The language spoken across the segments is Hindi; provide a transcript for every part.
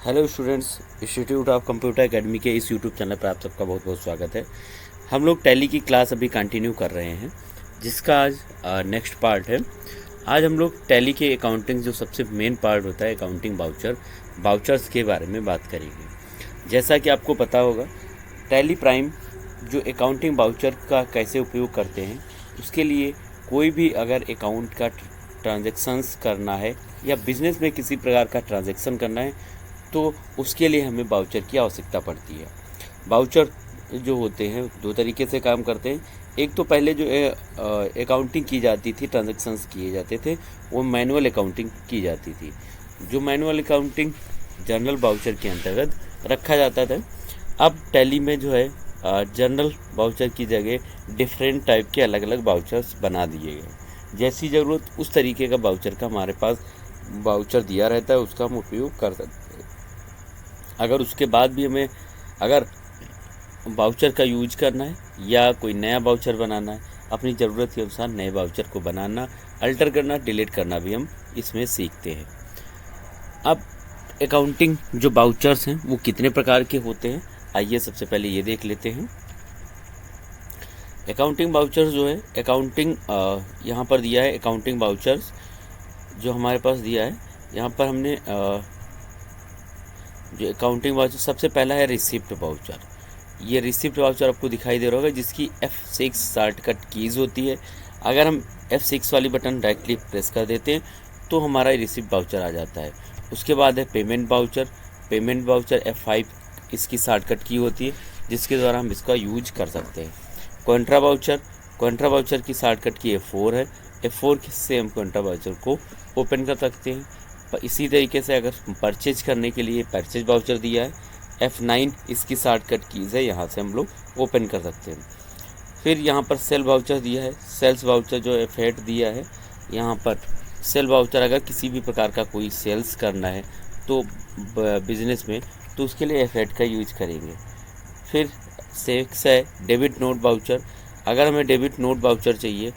Hello students, institute of computer academy के इस यूट्यूब चैनल पर आप सबका बहुत बहुत स्वागत है। हम लोग टैली की क्लास अभी कंटिन्यू कर रहे हैं, जिसका आज नेक्स्ट पार्ट है। आज हम लोग टैली के अकाउंटिंग जो सबसे मेन पार्ट होता है अकाउंटिंग वाउचर्स के बारे में बात करेंगे। जैसा कि आपको पता होगा, टैली प्राइम जो अकाउंटिंग वाउचर का कैसे उपयोग करते हैं, उसके लिए कोई भी अगर अकाउंट का ट्रांजैक्शंस करना है या बिजनेस में किसी प्रकार का ट्रांजैक्शन करना है तो उसके लिए हमें वाउचर की आवश्यकता पड़ती है। वाउचर जो होते हैं दो तरीके से काम करते हैं। एक तो पहले जो अकाउंटिंग की जाती थी, ट्रांजैक्शंस किए जाते थे, वो मैनुअल अकाउंटिंग की जाती थी। जो मैनुअल अकाउंटिंग जर्नल वाउचर के अंतर्गत रखा जाता था। अब टैली में जो है जनरल वाउचर की जगह डिफरेंट टाइप के अलग अलग वाउचर्स बना दिए गए। जैसी ज़रूरत उस तरीके का वाउचर का हमारे पास वाउचर दिया रहता है, उसका हम उपयोग कर सकते हैं। अगर उसके बाद भी हमें अगर वाउचर का यूज करना है या कोई नया वाउचर बनाना है, अपनी ज़रूरत के अनुसार नए वाउचर को बनाना, अल्टर करना, डिलीट करना भी हम इसमें सीखते हैं। अब अकाउंटिंग जो वाउचर्स हैं वो कितने प्रकार के होते हैं, आइए सबसे पहले ये देख लेते हैं। अकाउंटिंग वाउचर्स जो है अकाउंटिंग यहाँ पर दिया है। अकाउंटिंग वाउचर्स जो हमारे पास दिया है, यहाँ पर हमने जो अकाउंटिंग वाउचर सबसे पहला है रिसिप्ट वाउचर। ये रिसिप्ट वाउचर आपको दिखाई दे रहा होगा, जिसकी F6 शॉर्टकट कीज़ होती है। अगर हम F6 वाली बटन डायरेक्टली प्रेस कर देते हैं तो हमारा रिसिप्ट वाउचर आ जाता है। उसके बाद है payment voucher. Payment voucher F5 इसकी शॉर्टकट की होती है, जिसके द्वारा हम इसका यूज कर सकते हैं। कॉन्ट्रा वाउचर, कॉन्ट्रा वाउचर की शॉर्टकट की F4 है। F4 से हम कॉन्ट्रा वाउचर को ओपन कर सकते हैं। इसी तरीके से अगर परचेज करने के लिए परचेज वाउचर दिया है, F9 इसकी शॉर्टकट कीज़ है, यहाँ से हम लोग ओपन कर सकते हैं। फिर यहाँ पर सेल वाउचर दिया है। सेल्स वाउचर जो F8 दिया है, यहाँ पर सेल वाउचर अगर किसी भी प्रकार का कोई सेल्स करना है तो बिजनेस में, तो उसके लिए F8 का यूज करेंगे। फिर 6 है डेबिट नोट वाउचर। अगर हमें डेबिट नोट वाउचर चाहिए,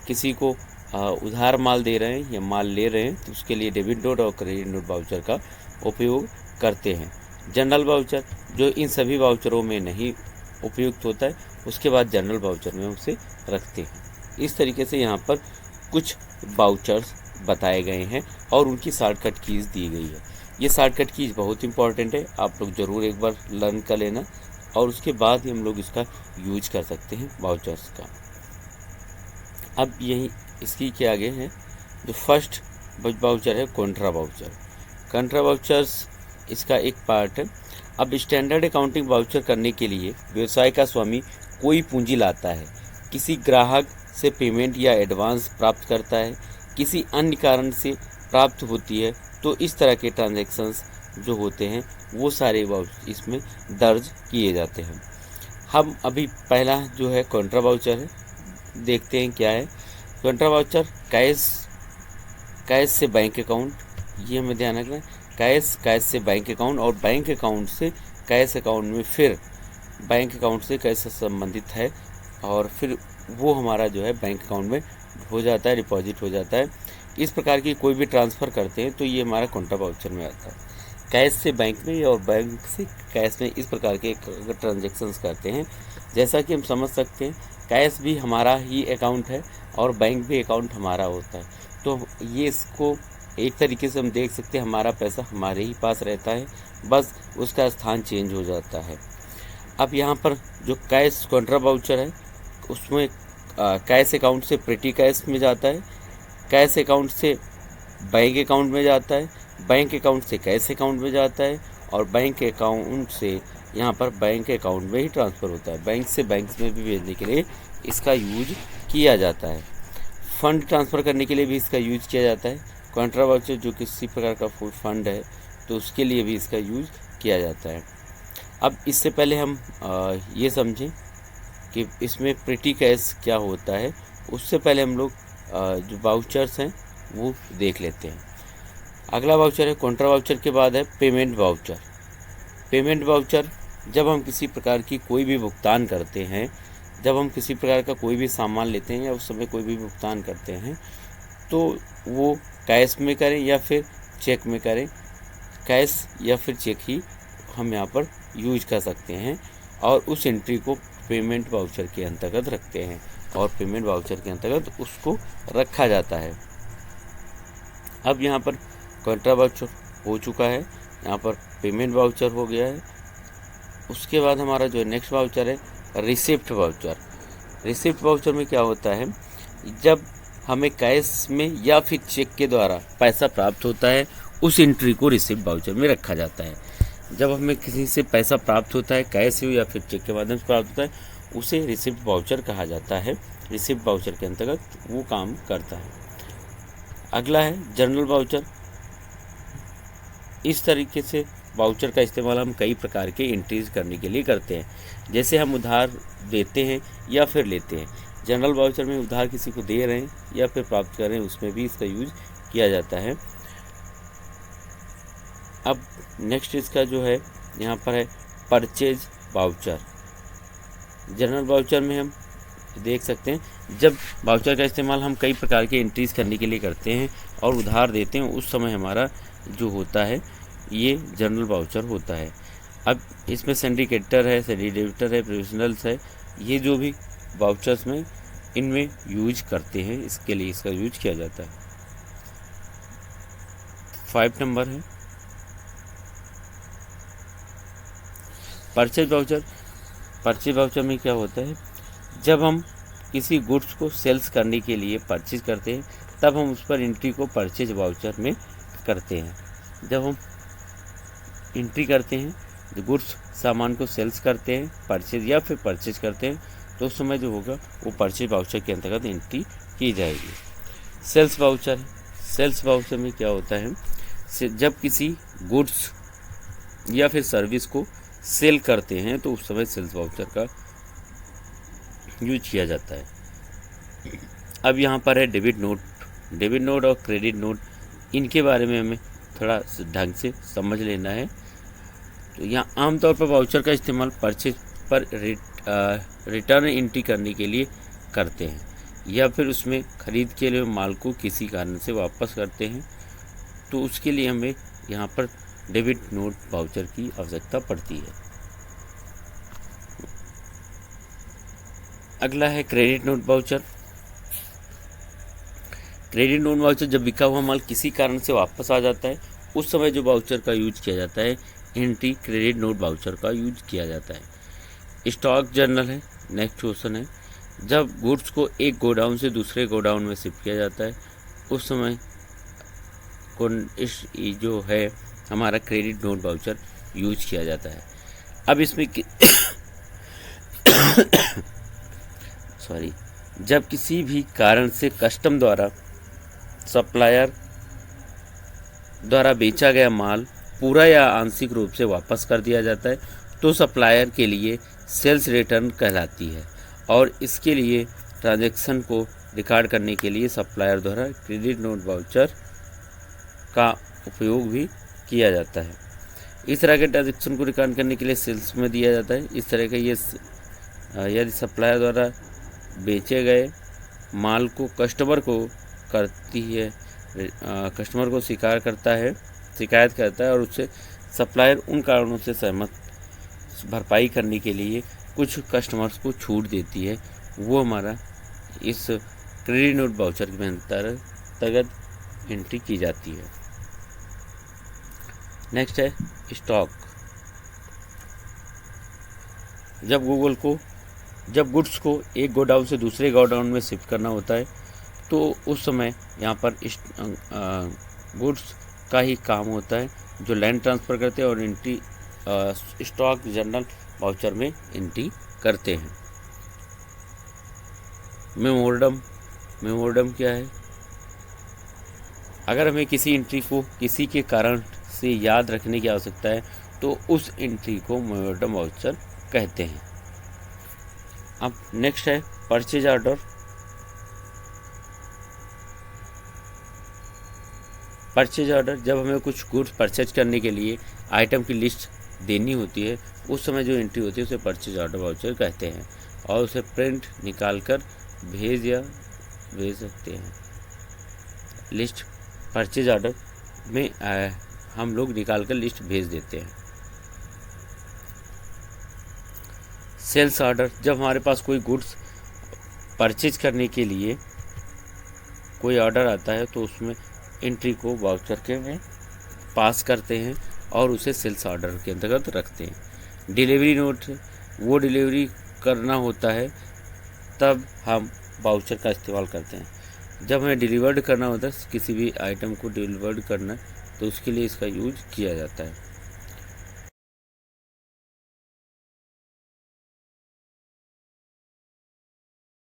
किसी को उधार माल दे रहे हैं या माल ले रहे हैं, तो उसके लिए डेबिट नोट और क्रेडिट नोट वाउचर का उपयोग करते हैं। जनरल वाउचर जो इन सभी वाउचरों में नहीं उपयुक्त होता है, उसके बाद जनरल वाउचर में उसे रखते हैं। इस तरीके से यहाँ पर कुछ वाउचर्स बताए गए हैं और उनकी शॉर्टकट कीज़ दी गई है। ये शॉर्टकट कीज़ बहुत इंपॉर्टेंट है, आप लोग ज़रूर एक बार लर्न कर लेना और उसके बाद ही हम लोग इसका यूज कर सकते हैं वाउचर्स का। अब यही इसकी के आगे है जो फर्स्ट वाउचर है कॉन्ट्रा वाउचर। कॉन्ट्रा वाउचर्स इसका एक पार्ट है। अब स्टैंडर्ड अकाउंटिंग वाउचर करने के लिए व्यवसाय का स्वामी कोई पूंजी लाता है, किसी ग्राहक से पेमेंट या एडवांस प्राप्त करता है, किसी अन्य कारण से प्राप्त होती है, तो इस तरह के ट्रांजैक्शंस जो होते हैं वो सारे इसमें दर्ज किए जाते हैं। हम अभी पहला जो है कॉन्ट्रा वाउचर है, देखते हैं क्या है। कॉन्ट्रा वाउचर कैश से बैंक अकाउंट, ये हमें ध्यान रखना है। कैश से बैंक अकाउंट और बैंक अकाउंट से कैश अकाउंट में, फिर बैंक अकाउंट से कैश से संबंधित है और फिर वो हमारा जो है बैंक अकाउंट में हो जाता है, डिपॉजिट हो जाता है। इस प्रकार की कोई भी ट्रांसफ़र करते हैं तो ये हमारा कॉन्ट्रा वाउचर में आता है। कैश से बैंक में और बैंक से कैश में, इस प्रकार के ट्रांजेक्शन्स करते हैं। जैसा कि हम समझ सकते हैं, कैश भी हमारा ही अकाउंट है और बैंक भी अकाउंट हमारा होता है, तो ये इसको एक तरीके से हम देख सकते हैं, हमारा पैसा हमारे ही पास रहता है, बस उसका स्थान चेंज हो जाता है। अब यहाँ पर जो कैश कॉन्ट्रा वाउचर है, उसमें कैश अकाउंट से पेटी कैश में जाता है, कैश अकाउंट से बैंक अकाउंट में जाता है, बैंक अकाउंट से कैश अकाउंट में जाता है और बैंक अकाउंट से यहाँ पर बैंक अकाउंट में ही ट्रांसफ़र होता है। बैंक से बैंक में भी भेजने के लिए इसका यूज किया जाता है। फंड ट्रांसफ़र करने के लिए भी इसका यूज किया जाता है। कॉन्ट्रा वाउचर जो किसी प्रकार का फंड है तो उसके लिए भी इसका यूज किया जाता है। अब इससे पहले हम ये समझें कि इसमें पेटी कैश क्या होता है, उससे पहले हम लोग जो वाउचर्स हैं वो देख लेते हैं। अगला वाउचर है कॉन्ट्रा वाउचर के बाद है पेमेंट वाउचर। पेमेंट वाउचर जब हम किसी प्रकार की कोई भी भुगतान करते हैं, जब हम किसी प्रकार का कोई भी सामान लेते हैं या उस समय कोई भी भुगतान करते हैं, तो वो कैश में करें या फिर चेक में करें, कैश या फिर चेक ही हम यहाँ पर यूज कर सकते हैं और उस एंट्री को पेमेंट वाउचर के अंतर्गत रखते हैं और पेमेंट वाउचर के अंतर्गत उसको रखा जाता है। अब यहाँ पर कॉन्ट्रा वाउचर हो चुका है, यहाँ पर पेमेंट वाउचर हो गया है। उसके बाद हमारा जो नेक्स्ट वाउचर है रिसिप्ट वाउचर। रिसिप्ट वाउचर में क्या होता है, जब हमें कैश में या फिर चेक के द्वारा पैसा प्राप्त होता है उस एंट्री को रिसिप्ट वाउचर में रखा जाता है। जब हमें किसी से पैसा प्राप्त होता है कैश हो या फिर चेक के माध्यम से प्राप्त होता है उसे रिसिप्ट वाउचर कहा जाता है। रिसिप्ट वाउचर के अंतर्गत वो काम करता है। अगला है जर्नल वाउचर। इस तरीके से वाउचर का इस्तेमाल हम कई प्रकार के एंट्रीज करने के लिए करते हैं, जैसे हम उधार देते हैं या फिर लेते हैं। जनरल वाउचर में उधार किसी को दे रहे हैं या फिर प्राप्त कर रहे हैं, उसमें भी इसका यूज किया जाता है। अब नेक्स्ट इसका जो है यहाँ पर है परचेज वाउचर। जनरल वाउचर में हम देख सकते हैं जब वाउचर का इस्तेमाल हम कई प्रकार के एंट्रीज करने के लिए करते हैं और उधार देते हैं, उस समय हमारा जो होता है ये जनरल वाउचर होता है। अब इसमें सिंडिकेटर है, सिंडिकेटर है, प्रोविजनल्स है, ये जो भी वाउचर्स में इनमें यूज करते हैं, इसके लिए इसका यूज किया जाता है। 5 नंबर है परचेज वाउचर। परचेज वाउचर में क्या होता है, जब हम किसी गुड्स को सेल्स करने के लिए परचेज करते हैं तब हम उस पर एंट्री को परचेज वाउचर में करते हैं। जब हम एंट्री करते हैं, जो गुड्स सामान को सेल्स करते हैं, परचेज या फिर परचेज करते हैं, तो उस समय जो होगा वो परचेज वाउचर के अंतर्गत एंट्री की जाएगी। Sales voucher. सेल्स वाउचर में क्या होता है, जब किसी गुड्स या फिर सर्विस को सेल करते हैं तो उस समय सेल्स वाउचर का यूज किया जाता है। अब यहाँ पर है डेबिट नोट। डेबिट नोट और क्रेडिट नोट, इनके बारे में हमें थोड़ा ढंग से समझ लेना है। तो यहाँ आमतौर पर वाउचर का इस्तेमाल परचेज पर रिटर्न एंट्री करने के लिए करते हैं या फिर उसमें खरीद के लिए माल को किसी कारण से वापस करते हैं, तो उसके लिए हमें यहाँ पर डेबिट नोट वाउचर की आवश्यकता पड़ती है। अगला है credit note voucher. Credit note voucher, जब बिका हुआ माल किसी कारण से वापस आ जाता है उस समय जो वाउचर का यूज किया जाता है एंट्री क्रेडिट नोट वाउचर का यूज किया जाता है। स्टॉक जर्नल है नेक्स्ट क्वेश्चन है। जब गुड्स को एक गोडाउन से दूसरे गोडाउन में शिफ्ट किया जाता है उस समय इस जो है हमारा क्रेडिट नोट वाउचर यूज किया जाता है। अब इसमें जब किसी भी कारण से कस्टम द्वारा सप्लायर द्वारा बेचा गया माल पूरा या आंशिक रूप से वापस कर दिया जाता है तो सप्लायर के लिए सेल्स रिटर्न कहलाती है और इसके लिए ट्रांजैक्शन को रिकॉर्ड करने के लिए सप्लायर द्वारा क्रेडिट नोट वाउचर का उपयोग भी किया जाता है। इस तरह के ट्रांजैक्शन को रिकॉर्ड करने के लिए सेल्स में दिया जाता है। इस तरह का ये यदि सप्लायर द्वारा बेचे गए माल को कस्टमर को करती है, कस्टमर को शिकायत करता है और उससे सप्लायर उन कारणों से सहमत भरपाई करने के लिए कुछ कस्टमर्स को छूट देती है, वो हमारा इस क्रेडिट नोट वाउचर के अंतर्गत एंट्री की जाती है। नेक्स्ट है स्टॉक। जब गुड्स को एक गोडाउन से दूसरे गोडाउन में शिफ्ट करना होता है तो उस समय यहाँ पर गुड्स का ही काम होता है जो लैंड ट्रांसफ़र करते हैं और एंट्री स्टॉक जर्नल वाउचर में एंट्री करते हैं। मेमोरेंडम क्या है, अगर हमें किसी एंट्री को किसी के कारण से याद रखने की आवश्यकता है तो उस एंट्री को मेमोरेंडम वाउचर कहते हैं। अब नेक्स्ट है परचेज ऑर्डर। परचेज ऑर्डर, जब हमें कुछ गुड्स परचेज करने के लिए आइटम की लिस्ट देनी होती है उस समय जो एंट्री होती है उसे परचेज ऑर्डर वाउचर कहते हैं और उसे प्रिंट निकाल कर भेज सकते हैं। लिस्ट परचेज ऑर्डर में हम लोग निकाल कर लिस्ट भेज देते हैं। सेल्स ऑर्डर, जब हमारे पास कोई गुड्स परचेज करने के लिए कोई ऑर्डर आता है तो उसमें एंट्री को वाउचर के में पास करते हैं और उसे सेल्स ऑर्डर के अंतर्गत रखते हैं। डिलीवरी नोट, वो डिलीवरी करना होता है तब हम वाउचर का इस्तेमाल करते हैं। जब हमें डिलीवर्ड करना होता है किसी भी आइटम को डिलीवर्ड करना, तो उसके लिए इसका यूज किया जाता है।